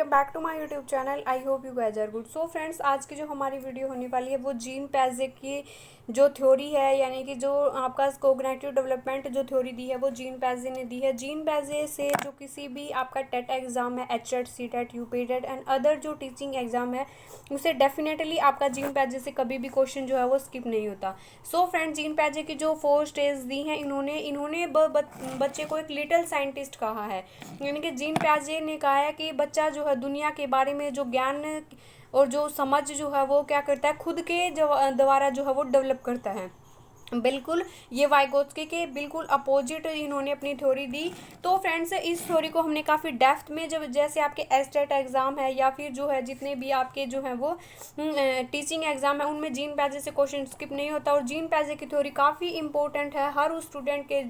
Welcome back to my YouTube channel. I hope you guys are good. So friends, आज की जो हमारी video होने वाली है वो जीन पैजे की जो थ्योरी है, यानी कि जो आपका कोग्निटिव डेवलपमेंट जो थ्योरी दी है वो जीन पैजे ने दी है। जीन पैजे से जो किसी भी आपका टेट एग्जाम है, HTET, CTET, UPTET and other जो टीचिंग एग्जाम है, उसे डेफिनेटली आपका जीन पैजे से कभी भी क्वेश्चन जो है वो स्किप नहीं होता। सो फ्रेंड्स, जीन पैजे की जो 4 स्टेज दी हैं, इन्होंने बच्चे को एक लिटिल साइंटिस्ट कहा है। यानी कि जीन पैजे ने कहा है कि बच्चा जो है दुनिया के बारे में जो ज्ञान और जो समझ जो है वो क्या करता है, खुद के द्वारा जो है वो डेवलप करता है। बिल्कुल ये वाइगोत्स्की के बिल्कुल अपोजिट इन्होंने अपनी थ्योरी दी। तो फ्रेंड्स, इस थ्योरी को हमने काफ़ी डेप्थ में, जब जैसे आपके एस्टेट एग्जाम है या फिर जो है जितने भी आपके जो है वो टीचिंग एग्जाम है, उनमें जीन पैजे से क्वेश्चन स्किप नहीं होता। और जीन पैजे की थ्योरी काफ़ी इंपॉर्टेंट है हर उस स्टूडेंट के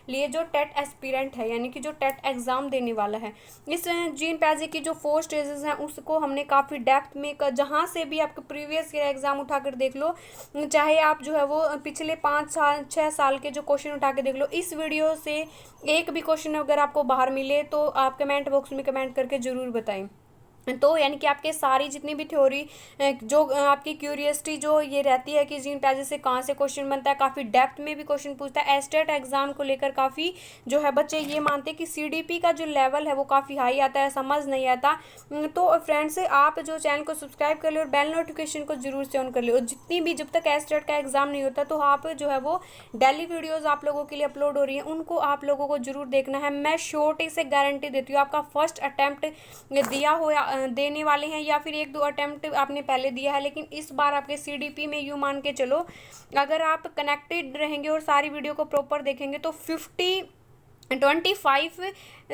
लिए जो टेट एस्पिरेंट है, यानी कि जो टेट एग्जाम देने वाला है। इस जीन पैजे की जो 4 स्टेजेस हैं उसको हमने काफ़ी डेप्थ में जहाँ से भी आपके प्रीवियस ईयर एग्जाम उठाकर देख लो, चाहे आप जो है वो पिछले 5 साल 6 साल के जो क्वेश्चन उठा के देख लो, इस वीडियो से एक भी क्वेश्चन अगर आपको बाहर मिले तो आप कमेंट बॉक्स में कमेंट करके ज़रूर बताएं। तो यानी कि आपके सारी जितनी भी थ्योरी जो आपकी क्यूरियसिटी जो ये रहती है कि जीन पैजे से कहाँ से क्वेश्चन बनता है, काफ़ी डेप्थ में भी क्वेश्चन पूछता है। एस्टेट एग्जाम को लेकर काफ़ी जो है बच्चे ये मानते हैं कि सीडीपी का जो लेवल है वो काफ़ी हाई आता है, समझ नहीं आता। तो फ्रेंड्स, आप जो चैनल को सब्सक्राइब कर ले और बेल नोटिफिकेशन को जरूर से ऑन कर ले। और जितनी भी जब तक एस्टेट का एग्जाम नहीं होता तो आप जो है वो डेली वीडियोज़ आप लोगों के लिए अपलोड हो रही हैं, उनको आप लोगों को जरूर देखना है। मैं श्योरिटी से गारंटी देती हूँ, आपका फर्स्ट अटैम्प्ट दिया हो देने वाले हैं या फिर 1-2 अटेम्प्ट आपने पहले दिया है, लेकिन इस बार आपके सीडीपी में यूँ मान के चलो, अगर आप कनेक्टेड रहेंगे और सारी वीडियो को प्रॉपर देखेंगे तो 25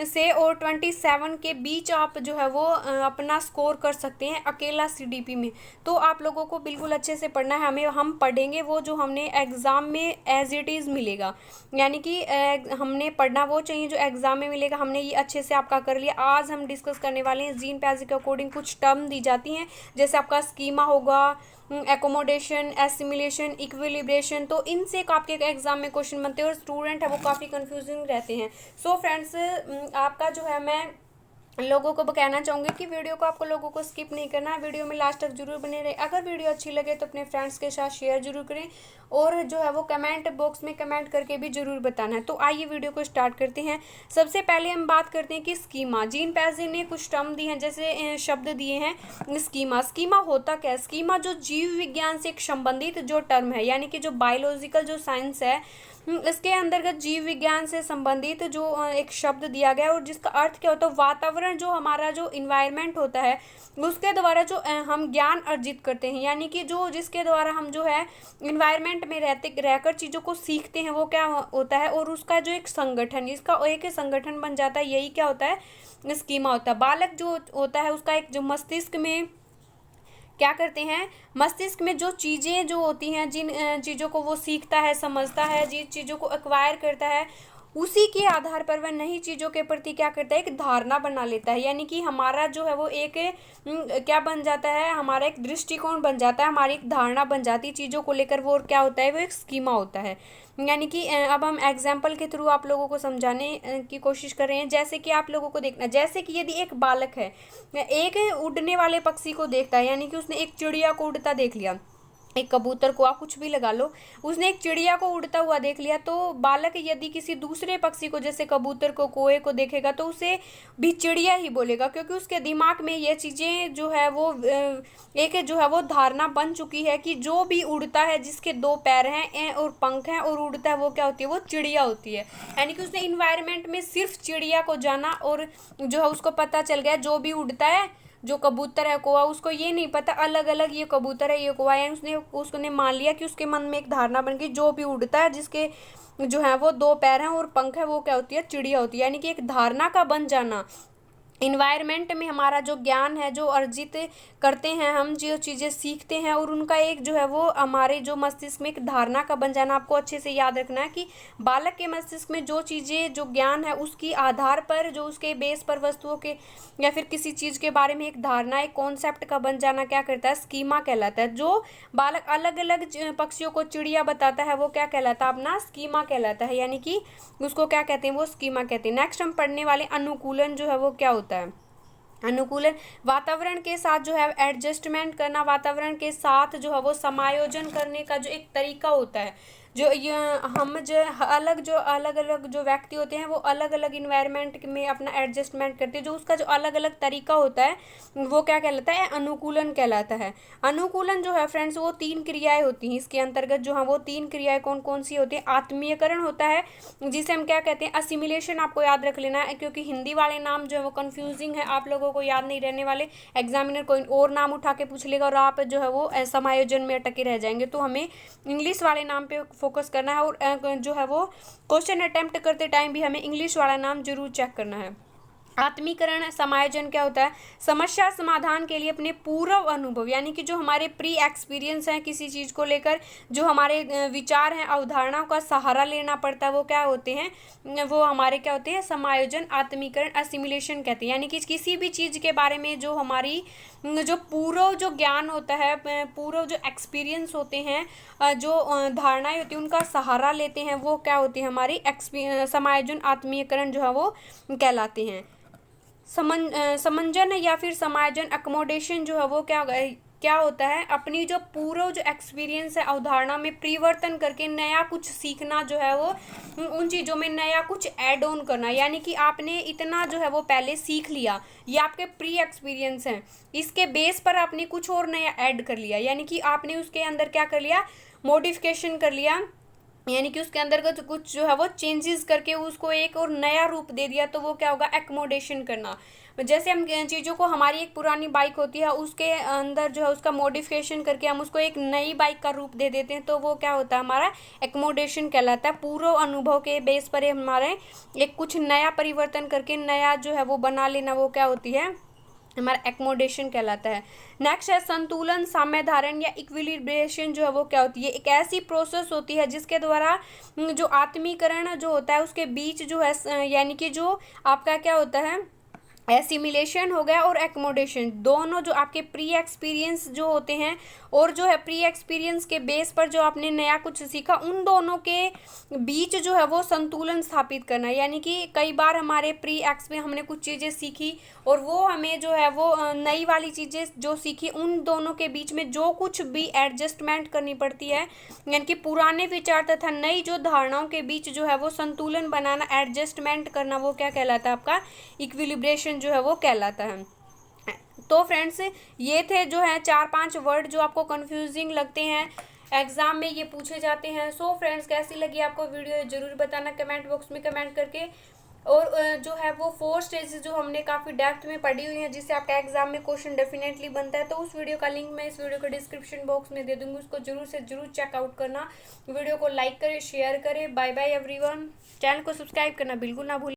से और 27 के बीच आप जो है वो अपना स्कोर कर सकते हैं अकेला सीडीपी में। तो आप लोगों को बिल्कुल अच्छे से पढ़ना है। हम पढ़ेंगे वो जो हमने एग्ज़ाम में एज इट इज़ मिलेगा, यानी कि हमने पढ़ना वो चाहिए जो एग्ज़ाम में मिलेगा। हमने ये अच्छे से आपका कर लिया। आज हम डिस्कस करने वाले हैं जीन पैजे के अकॉर्डिंग कुछ टर्म दी जाती हैं, जैसे आपका स्कीमा होगा, एकोमोडेशन, एसिमिलेशन, इक्विलिब्रेशन। तो इनसे आपके एग्जाम में क्वेश्चन बनते हैं और स्टूडेंट है वो काफ़ी कंफ्यूजिंग रहते हैं। सो फ्रेंड्स, आपका जो है मैं लोगों को कहना चाहूँगी कि वीडियो को आपको लोगों को स्किप नहीं करना है, वीडियो में लास्ट तक जरूर बने रहे। अगर वीडियो अच्छी लगे तो अपने फ्रेंड्स के साथ शेयर जरूर करें और जो है वो कमेंट बॉक्स में कमेंट करके भी जरूर बताना है। तो आइए वीडियो को स्टार्ट करते हैं। सबसे पहले हम बात करते हैं कि स्कीमा। जीन पैजे ने कुछ टर्म दिए हैं, जैसे शब्द दिए हैं स्कीमा। स्कीमा होता क्या है? स्कीमा जो जीव विज्ञान से एक संबंधित जो टर्म है, यानी कि जो बायोलॉजिकल जो साइंस है, इसके अंतर्गत जीव विज्ञान से संबंधित जो एक शब्द दिया गया है, और जिसका अर्थ क्या होता है, वातावरण जो हमारा जो इन्वायरमेंट होता है उसके द्वारा जो हम ज्ञान अर्जित करते हैं, यानी कि जो जिसके द्वारा हम जो है इन्वायरमेंट में रहकर चीज़ों को सीखते हैं, वो क्या होता है, और उसका जो एक संगठन, इसका एक संगठन बन जाता है, यही क्या होता है, स्कीमा होता है। बालक जो होता है उसका एक जो मस्तिष्क में क्या करते हैं, मस्तिष्क में जो चीज़ें जो होती हैं, जिन चीज़ों को वो सीखता है, समझता है, जिन चीज़ों को एक्वायर करता है, उसी के आधार पर वह नई चीज़ों के प्रति क्या करता है, एक धारणा बना लेता है। यानी कि हमारा जो है वो एक क्या बन जाता है, हमारा एक दृष्टिकोण बन जाता है, हमारी एक धारणा बन जाती है चीज़ों को लेकर, वो क्या होता है, वो एक स्कीमा होता है। यानी कि अब हम एग्जाम्पल के थ्रू आप लोगों को समझाने की कोशिश कर रहे हैं। जैसे कि आप लोगों को देखना, जैसे कि यदि एक बालक है, एक उड़ने वाले पक्षी को देखता है, यानी कि उसने एक चिड़िया को उड़ता देख लिया, एक कबूतर को, आप कुछ भी लगा लो, उसने एक चिड़िया को उड़ता हुआ देख लिया, तो बालक यदि किसी दूसरे पक्षी को, जैसे कबूतर को, कोए को देखेगा तो उसे भी चिड़िया ही बोलेगा, क्योंकि उसके दिमाग में ये चीज़ें जो है वो एक जो है वो धारणा बन चुकी है कि जो भी उड़ता है, जिसके 2 पैर हैं और पंख हैं और उड़ता है, वो क्या होती है, वो चिड़िया होती है। यानी कि उसने इन्वायरमेंट में सिर्फ चिड़िया को जाना और जो है उसको पता चल गया जो भी उड़ता है, जो कबूतर है, कौवा, उसको ये नहीं पता अलग अलग ये कबूतर है, ये कौवा है। उसने मान लिया कि उसके मन में एक धारणा बन गई, जो भी उड़ता है, जिसके जो है वो 2 पैर हैं और पंख है, वो क्या होती है, चिड़िया होती है। यानी कि एक धारणा का बन जाना। इन्वायरमेंट में हमारा जो ज्ञान है, जो अर्जित करते हैं हम, जो चीज़ें सीखते हैं, और उनका एक जो है वो हमारे जो मस्तिष्क में एक धारणा का बन जाना। आपको अच्छे से याद रखना है कि बालक के मस्तिष्क में जो चीज़ें, जो ज्ञान है, उसकी आधार पर, जो उसके बेस पर वस्तुओं के या फिर किसी चीज़ के बारे में एक धारणा, एक कॉन्सेप्ट का बन जाना क्या करता है, स्कीमा कहलाता है। जो बालक अलग अलग पक्षियों को चिड़िया बताता है, वो क्या कहलाता है, अपना स्कीमा कहलाता है। यानी कि उसको क्या कहते हैं, वो स्कीमा कहते हैं। नेक्स्ट हम पढ़ने वाले अनुकूलन जो है वो क्या होता है। अनुकूलन वातावरण के साथ जो है एडजस्टमेंट करना, वातावरण के साथ जो है वो समायोजन करने का जो एक तरीका होता है। जो ये हम जो अलग अलग जो व्यक्ति होते हैं वो अलग अलग इन्वायरमेंट में अपना एडजस्टमेंट करते हैं, जो उसका जो अलग अलग तरीका होता है वो क्या कहलाता है, अनुकूलन कहलाता है। अनुकूलन जो है फ्रेंड्स वो 3 क्रियाएं होती हैं इसके अंतर्गत, जो है वो 3 क्रियाएं कौन कौन सी होती हैं। आत्मीयकरण होता है जिसे हम क्या कहते हैं, असिमिलेशन, आपको याद रख लेना है क्योंकि हिंदी वाले नाम जो है वो कंफ्यूजिंग है, आप लोगों को याद नहीं रहने वाले। एग्जामिनर कोई और नाम उठा के पूछ लेगा और आप जो है वो समायोजन में अटके रह जाएंगे। तो हमें इंग्लिश वाले नाम पे फोकस करना है और जो है वो क्वेश्चन अटेम्प्ट करते टाइम भी हमें इंग्लिश वाला नाम जरूर चेक करना है। आत्मीकरण समायोजन क्या होता है, समस्या समाधान के लिए अपने पूर्व अनुभव यानी कि जो हमारे प्री एक्सपीरियंस हैं किसी चीज़ को लेकर, जो हमारे विचार हैं, अवधारणाओं का सहारा लेना पड़ता है, वो क्या होते हैं, वो हमारे क्या होते हैं, समायोजन, आत्मीकरण, असिमिलेशन कहते हैं। यानी कि किसी भी चीज़ के बारे में जो हमारी जो पूर्व जो ज्ञान होता है, पूर्व जो एक्सपीरियंस होते हैं, जो धारणाएं होती हैं, उनका सहारा लेते हैं, वो क्या होती है, हमारी समायोजन, आत्मीयकरण जो है वो कहलाते हैं। समंजन या फिर समायोजन, अकोमोडेशन जो है वो क्या होता है, अपनी जो पूर्व जो एक्सपीरियंस है अवधारणा में परिवर्तन करके नया कुछ सीखना, जो है वो उन चीज़ों में नया कुछ ऐड ऑन करना। यानी कि आपने इतना जो है वो पहले सीख लिया, ये आपके प्री एक्सपीरियंस हैं, इसके बेस पर आपने कुछ और नया ऐड कर लिया, यानी कि आपने उसके अंदर क्या कर लिया, मॉडिफिकेशन कर लिया, यानी कि उसके अंदर का कुछ जो है वो चेंजेस करके उसको एक और नया रूप दे दिया, तो वो क्या होगा, एकोमोडेशन करना। जैसे हम चीज़ों को, हमारी एक पुरानी बाइक होती है उसके अंदर जो है उसका मॉडिफिकेशन करके हम उसको एक नई बाइक का रूप दे देते हैं, तो वो क्या होता है, हमारा एकोमोडेशन कहलाता है। पूर्व अनुभव के बेस पर हमारे एक कुछ नया परिवर्तन करके नया जो है वो बना लेना, वो क्या होती है, हमारा एकोमोडेशन कहलाता है। नेक्स्ट है संतुलन, साम्य धारण या इक्विलिब्रेशन जो है वो क्या होती है, एक ऐसी प्रोसेस होती है जिसके द्वारा जो आत्मीकरण जो होता है उसके बीच जो है, यानी कि जो आपका क्या होता है, एसिमिलेशन हो गया और एकोमोडेशन, दोनों जो आपके प्री एक्सपीरियंस जो होते हैं और जो है प्री एक्सपीरियंस के बेस पर जो आपने नया कुछ सीखा, उन दोनों के बीच जो है वो संतुलन स्थापित करना। यानी कि कई बार हमारे प्री एक्स में हमने कुछ चीज़ें सीखी और वो हमें जो है वो नई वाली चीज़ें जो सीखी, उन दोनों के बीच में जो कुछ भी एडजस्टमेंट करनी पड़ती है, यानी कि पुराने विचार तथा नई जो धारणाओं के बीच जो है वो संतुलन बनाना, एडजस्टमेंट करना, वो क्या कहलाता है, आपका इक्विलिब्रेशन जो है वो कहलाता है। तो फ्रेंड्स ये थे जो है 4-5 वर्ड जो आपको कंफ्यूजिंग लगते हैं, एग्जाम में ये पूछे जाते हैं। सो फ्रेंड्स कैसी लगी आपको वीडियो जरूर बताना कमेंट बॉक्स में कमेंट करके। और जो है वो 4 स्टेजेस जो हमने काफ़ी डेप्थ में पढ़ी हुई हैं, जिससे आपका एग्जाम में क्वेश्चन डेफिनेटली बनता है, तो उस वीडियो का लिंक मैं इस वीडियो के डिस्क्रिप्शन बॉक्स में दे दूँगी, उसको जरूर से जरूर चेकआउट करना। वीडियो को लाइक करें, शेयर करें। Bye bye everyone. चैनल को सब्सक्राइब करना बिल्कुल ना भूलें।